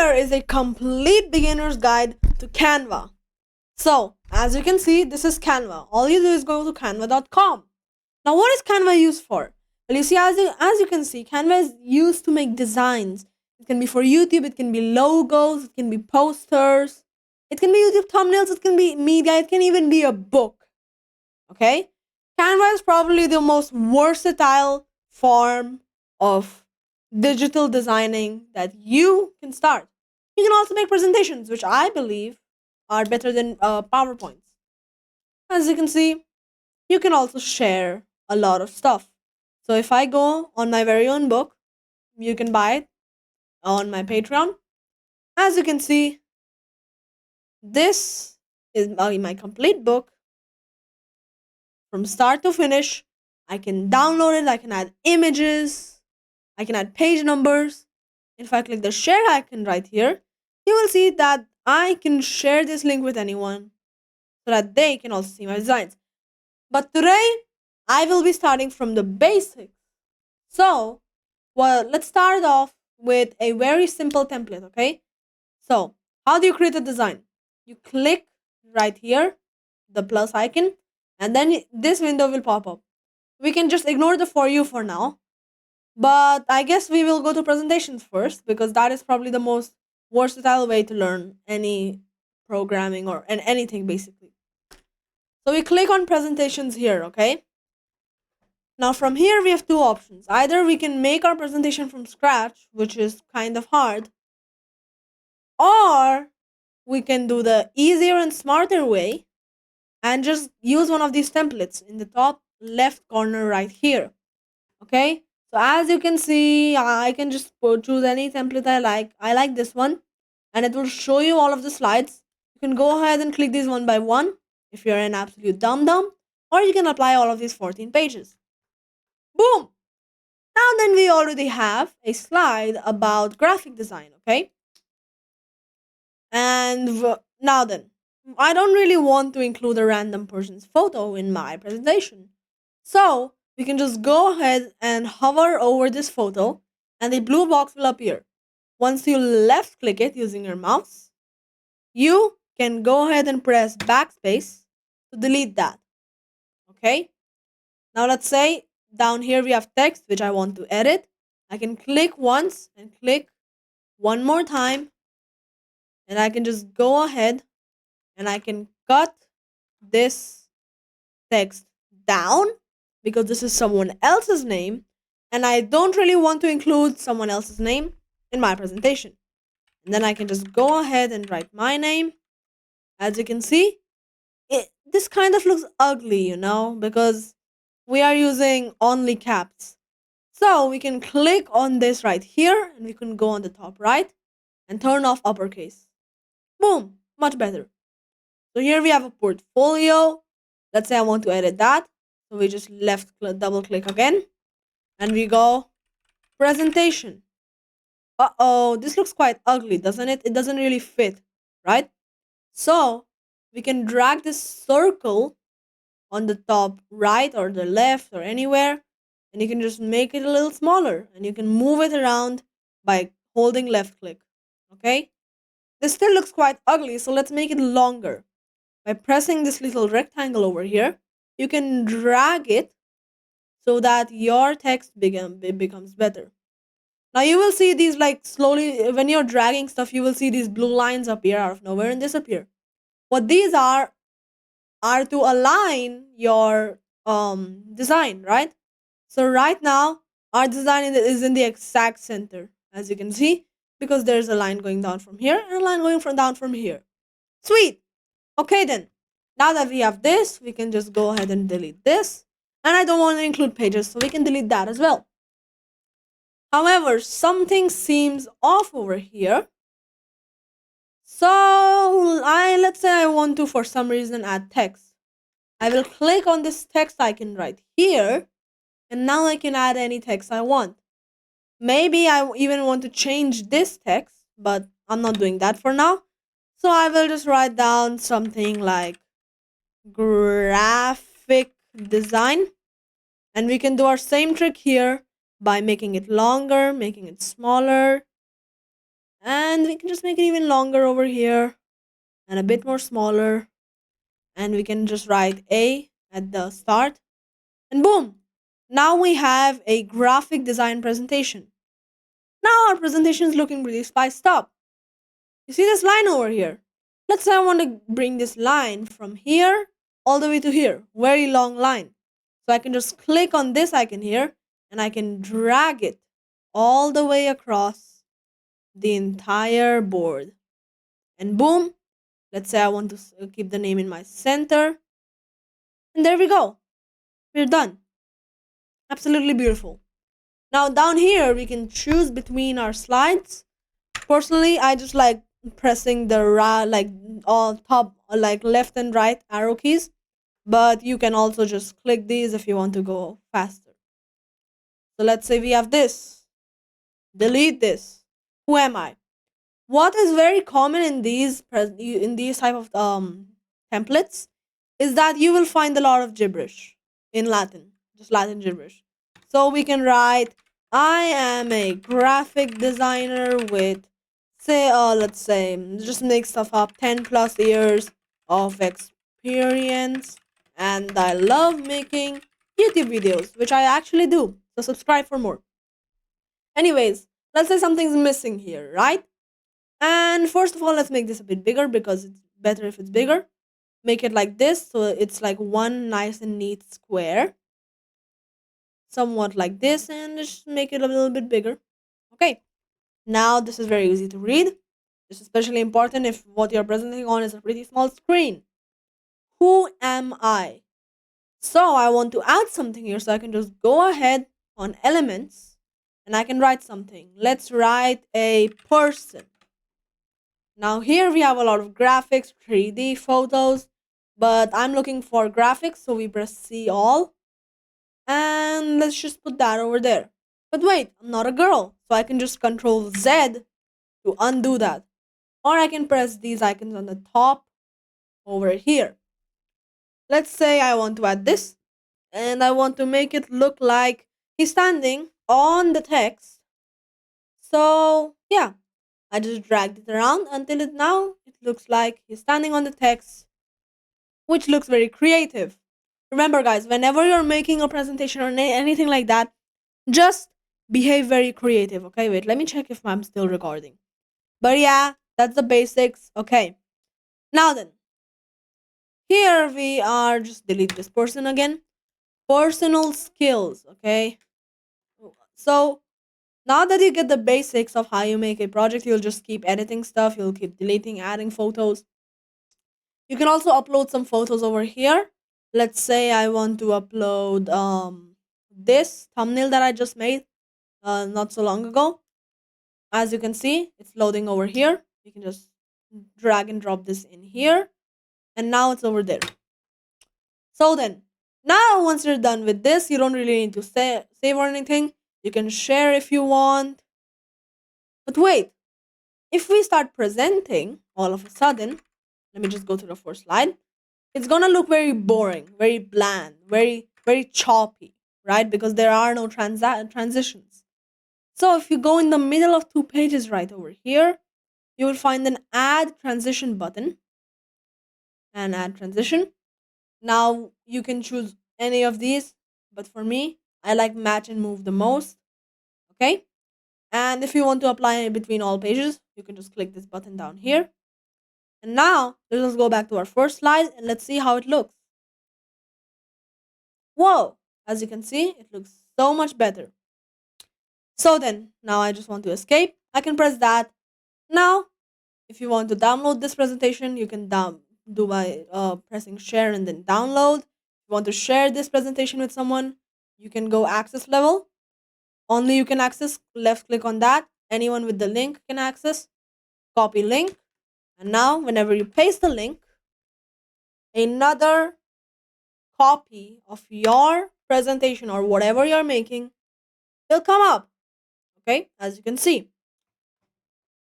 here is a complete beginner's guide to Canva. So, as you can see, this is Canva. All you do is go to canva.com. Now, what is Canva used for? Well, you see, as you can see, Canva is used to make designs. It can be for YouTube, it can be logos, it can be posters, it can be YouTube thumbnails, it can be media, it can even be a book. Okay? Canva is probably the most versatile form of digital designing that you can start. You can also make presentations, which I believe are better than PowerPoints. As you can see, you can also share a lot of stuff. So if I go on my very own book, you can buy it on my Patreon. As you can see, this is my complete book from start to finish. I can download it, I can add images, I can add page numbers. If I click the share icon right here, you will see that I can share this link with anyone so that they can also see my designs. But today, I will be starting from the basics. So, well, let's start off with a very simple template, okay? So, how do you create a design? You click right here, the plus icon, and then this window will pop up. We can just ignore the for you for now, but I guess we will go to presentations first because that is probably the most versatile way to learn any programming or anything basically. So we click on presentations here, okay? Now from here we have two options. Either we can make our presentation from scratch, which is kind of hard, or we can do the easier and smarter way and just use one of these templates in the top left corner right here. Okay, so as you can see, I can just choose any template I like. I like this one, and it will show you all of the slides. You can go ahead and click these one by one if you're an absolute dum-dum, or you can apply all of these 14 pages. Boom! Now then we already have a slide about graphic design, okay? And now then, I don't really want to include a random person's photo in my presentation. So, we can just go ahead and hover over this photo and a blue box will appear. Once you left click it using your mouse, you can go ahead and press backspace to delete that. Okay? Now let's say down here we have text which I want to edit. I can click once and click one more time, and I can just go ahead and I can cut this text down because this is someone else's name and I don't really want to include someone else's name in my presentation. And then I can just go ahead and write my name. As you can see, this kind of looks ugly, you know, because we are using only caps. So we can click on this right here and we can go on the top right and turn off uppercase. Boom, much better. So here we have a portfolio. Let's say I want to edit that. So we just double click again and we go presentation. Uh-oh, this looks quite ugly, doesn't it? It doesn't really fit, right? So we can drag this circle on the top right or the left or anywhere, and you can just make it a little smaller and you can move it around by holding left click. Okay? This still looks quite ugly, so let's make it longer. By pressing this little rectangle over here, you can drag it so that your text becomes better. Now you will see these like slowly, when you're dragging stuff, you will see these blue lines appear out of nowhere and disappear. What these are to align your design, right? So right now, our design is in the exact center, as you can see, because there's a line going down from here and a line going down from here. Sweet! Okay then, now that we have this, we can just go ahead and delete this. And I don't want to include pages, so we can delete that as well. However, something seems off over here. So, let's say I want to, for some reason, add text. I will click on this text icon right here, and now I can add any text I want. Maybe I even want to change this text, but I'm not doing that for now. So I will just write down something like graphic design, and we can do our same trick here by making it longer, making it smaller, and And we can just make it even longer over here and a bit more smaller. And we can just write A at the start. And boom! Now we have a graphic design presentation. Now our presentation is looking really spiced up. You see this line over here? Let's say I want to bring this line from here all the way to here. Very long line. So I can just click on this icon here and I can drag it all the way across the entire board. And boom, let's say I want to keep the name in my center. And there we go. We're done. Absolutely beautiful. Now down here, we can choose between our slides. Personally, I just like pressing the all top, like left and right arrow keys. But you can also just click these if you want to go faster. So let's say we have this. Delete this. Who am I? What is very common in these type of templates is that you will find a lot of gibberish in Latin, just Latin gibberish. So we can write, I am a graphic designer with, say, let's say, just make stuff up, 10 plus years of experience, and I love making YouTube videos, which I actually do. So subscribe for more. Anyways, let's say something's missing here, right? And first of all, let's make this a bit bigger because it's better if it's bigger. Make it like this, so it's like one nice and neat square. Somewhat like this, and just make it a little bit bigger. Okay, now this is very easy to read. This is especially important if what you're presenting on is a pretty small screen. Who am I? So I want to add something here, so I can just go ahead on elements and I can write something. Let's write a person. Now here we have a lot of graphics, 3D photos, but I'm looking for graphics, so we press C all. And let's just put that over there. But wait, I'm not a girl, so I can just Control Z to undo that. Or I can press these icons on the top over here. Let's say I want to add this, and I want to make it look like he's standing on the text. So yeah, I just dragged it around until it looks like he's standing on the text, which looks very creative. Remember guys, whenever you're making a presentation or anything like that, just behave very creative. Okay, wait, let me check if I'm still recording. But yeah, that's the basics. Okay, now then, here we are, just delete this person again. Personal skills, okay? So now that you get the basics of how you make a project, you'll just keep editing stuff, you'll keep deleting, adding photos. You can also upload some photos over here. Let's say I want to upload this thumbnail that I just made not so long ago. As you can see, it's loading over here. You can just drag and drop this in here, and now it's over there. So then, now once you're done with this, you don't really need to save or anything. You can share if you want. But wait, if we start presenting all of a sudden, let me just go to the first slide. It's gonna look very boring, very bland, very choppy, right? Because there are no transitions. So if you go in the middle of two pages right over here, you will find an add transition button and add transition. Now you can choose any of these, but for me, I like match and move the most. Okay, and if you want to apply it between all pages, you can just click this button down here. And now let's go back to our first slide and let's see how it looks. Whoa, as you can see, it looks so much better. So then, now I just want to escape. I can press that. Now, if you want to download this presentation, you can do by pressing share and then download. If you want to share this presentation with someone, you can go access level. Only you can access, left click on that. Anyone with the link can access. Copy link. And now, whenever you paste the link, another copy of your presentation or whatever you're making will come up. Okay, as you can see.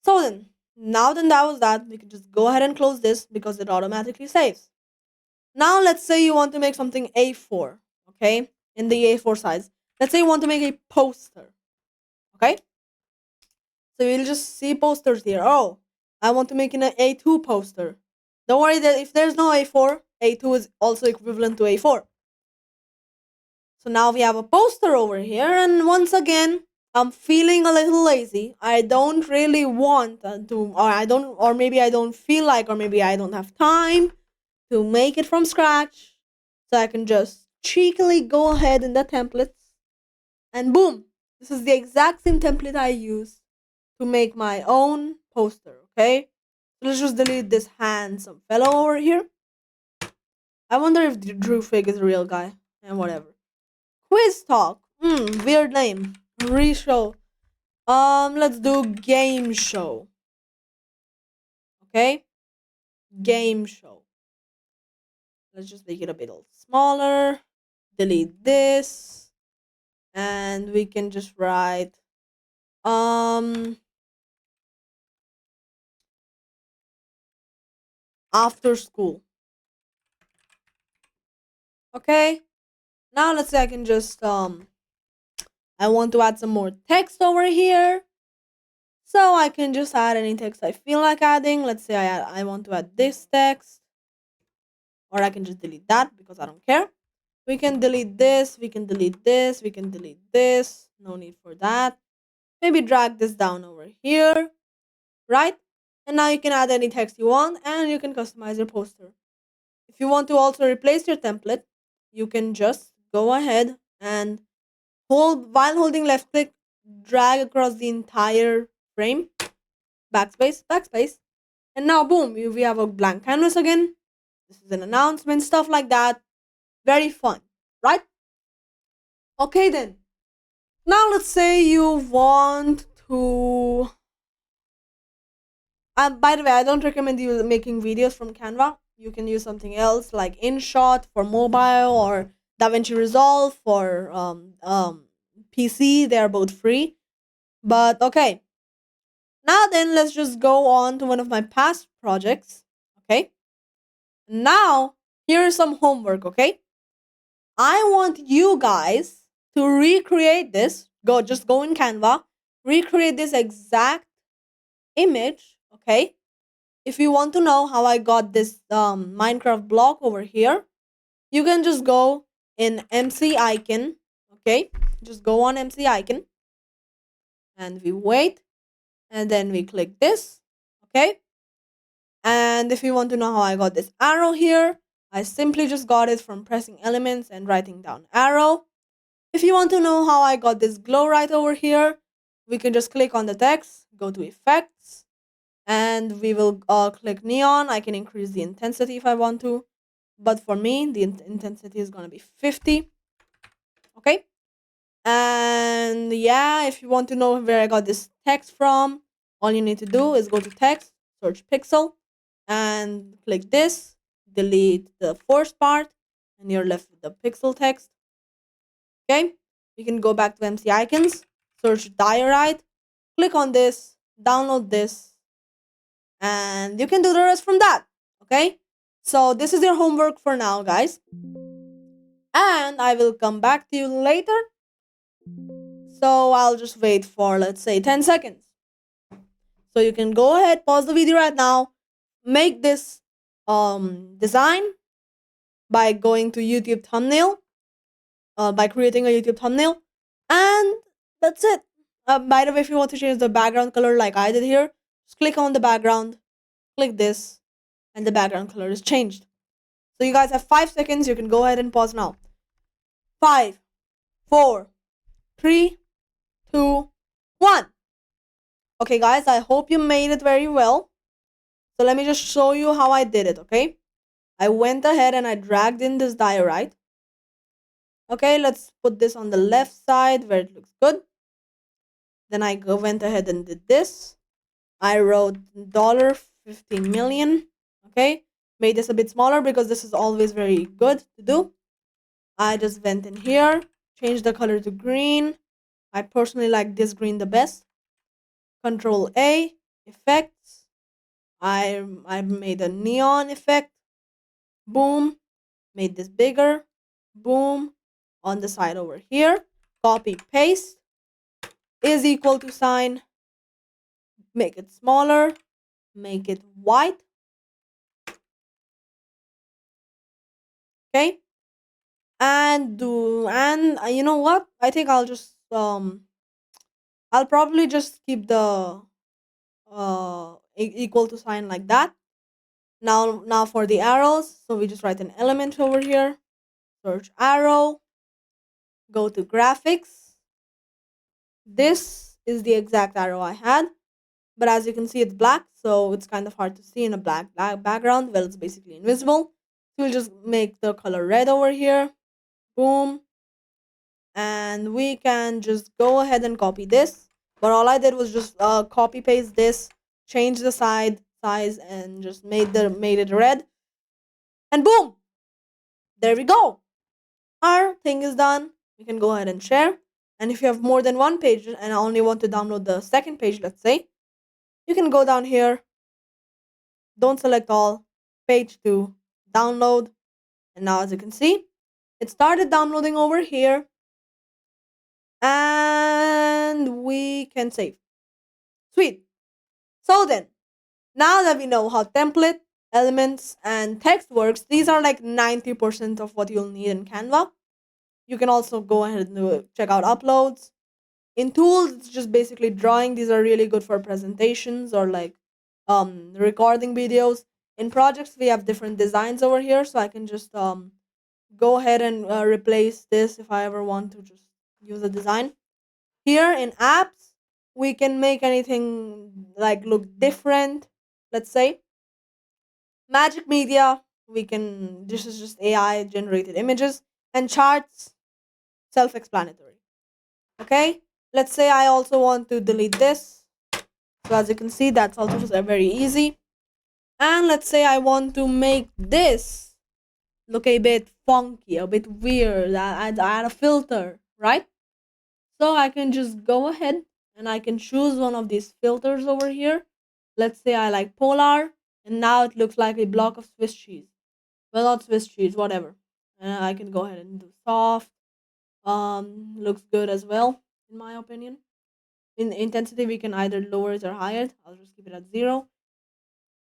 So then, now then that was that, we can just go ahead and close this because it automatically saves. Now let's say you want to make something A4, okay, in the A4 size. Let's say you want to make a poster, okay? So you'll just see posters here. Oh, I want to make an A2 poster. Don't worry that if there's no A4, A2 is also equivalent to A4. So now we have a poster over here, and once again, I'm feeling a little lazy. I don't really want to, or maybe I don't feel like, or maybe I don't have time to make it from scratch. So I can just cheekily go ahead in the templates, and boom, this is the exact same template I use to make my own poster. Okay, so let's just delete this handsome fellow over here. I wonder if Drew Fig is a real guy, and whatever. Quiz talk. Weird name. Re-show. Let's do game show. Okay? Game show. Let's just make it a bit smaller. Delete this. And we can just write after school. Okay? Now let's say I can just I want to add some more text over here. So I can just add any text I feel like adding. Let's say I want to add this text. Or I can just delete that because I don't care. We can delete this, we can delete this, we can delete this. No need for that. Maybe drag this down over here, right? And now you can add any text you want and you can customize your poster. If you want to also replace your template, you can just go ahead and while holding left click, drag across the entire frame, backspace, backspace, and now boom, we have a blank canvas again. This is an announcement, stuff like that. Very fun, right? Okay then. Now let's say you want to. By the way, I don't recommend you making videos from Canva. You can use something else like InShot for mobile or DaVinci Resolve for PC. They are both free. But okay. Now then, let's just go on to one of my past projects. Okay. Now, here's some homework. Okay. I want you guys to recreate this. Just go in Canva, recreate this exact image. Okay. If you want to know how I got this Minecraft block over here, you can just go in MC icon. Okay. Just go on MC icon and we wait and then we click this. Okay. And if you want to know how I got this arrow here, I simply just got it from pressing elements and writing down arrow. If you want to know how I got this glow right over here, we can just click on the text, go to effects, and we will click neon. I can increase the intensity if I want to, but for me, the intensity is going to be 50. Okay. And yeah, if you want to know where I got this text from, all you need to do is go to text, search pixel, and click this, delete the forced part, and you're left with the pixel text. Okay, you can go back to MC icons, search diorite, click on this, download this, and you can do the rest from that. Okay, so this is your homework for now, guys, and I will come back to you later. So I'll just wait for, let's say, 10 seconds. So you can go ahead, pause the video right now, make this design by going to YouTube thumbnail, by creating a YouTube thumbnail, and that's it. By the way, if you want to change the background color like I did here, just click on the background, click this, and the background color is changed. So you guys have 5 seconds. You can go ahead and pause now. 5, 4, 3, 2, 1. Okay, guys, I hope you made it very well. So let me just show you how I did it, okay? I went ahead and I dragged in this diorite. Okay, let's put this on the left side where it looks good. Then I went ahead and did this. I wrote $15 million. Okay, made this a bit smaller because this is always very good to do. I just went in here, changed the color to green. I personally like this green the best. Control A, effects. I made a neon effect. Boom, made this bigger. Boom, on the side over here. Copy, paste is equal to sign. make it smaller, make it white. Okay, and you know what? I think I'll probably just keep the equal to sign like that. Now for the arrows, so we just write an element over here, search arrow, go to graphics. This is the exact arrow I had, but as you can see, it's black, so it's kind of hard to see in a black background. Well, it's basically invisible. So we'll just make the color red over here. Boom. And we can just go ahead and copy this. But all I did was just copy paste this, change the size, and just made it red. And boom, there we go. Our thing is done. We can go ahead and share. And if you have more than one page and I only want to download the second page, let's say, you can go down here, don't select all, page 2, download. And now as you can see, it started downloading over here. And we can save. Sweet. So then, now that we know how template, elements, and text works, these are like 90% of what you'll need in Canva. You can also go ahead and check out uploads. In tools, it's just basically drawing. These are really good for presentations or like recording videos. In projects, we have different designs over here, so I can just go ahead and replace this if I ever want to just use a design. Here in apps, we can make anything like look different. Let's say magic media, we can, this is just AI generated images, and charts, self-explanatory. Okay, let's say I also want to delete this. So as you can see, that's also very easy. And let's say I want to make this look a bit funky, a bit weird. Add a filter, right? So I can just go ahead and I can choose one of these filters over here. Let's say I like polar, and now it looks like a block of Swiss cheese. Well, not Swiss cheese, whatever. And I can go ahead and do soft. Looks good as well, in my opinion. In intensity, we can either lower it or higher it. I'll just keep it at 0.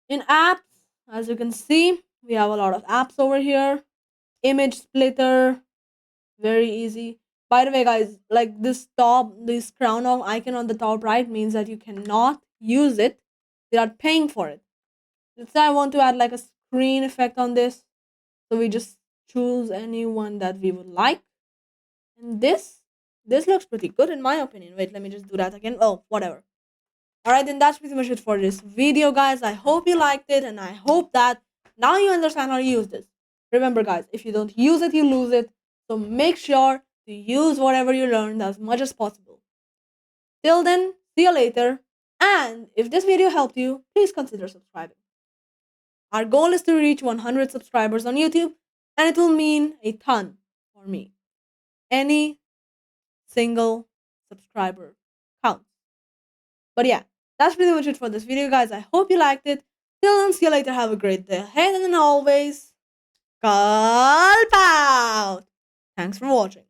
In apps, as you can see, we have a lot of apps over here. Image splitter, very easy. By the way, guys, like this crown of icon on the top right means that you cannot use it without paying for it. Let's say I want to add like a screen effect on this. So we just choose any one that we would like. And this looks pretty good in my opinion. Wait, let me just do that again. Oh, whatever. Alright, then that's pretty much it for this video, guys. I hope you liked it, and I hope that now you understand how to use this. Remember, guys, if you don't use it, you lose it. So make sure to use whatever you learned as much as possible. Till then, see you later. And if this video helped you, please consider subscribing. Our goal is to reach 100 subscribers on YouTube, and it will mean a ton for me. Any single subscriber counts. But yeah, that's pretty much it for this video, guys. I hope you liked it. Till then, see you later. Have a great day ahead, and then always, call out. Thanks for watching.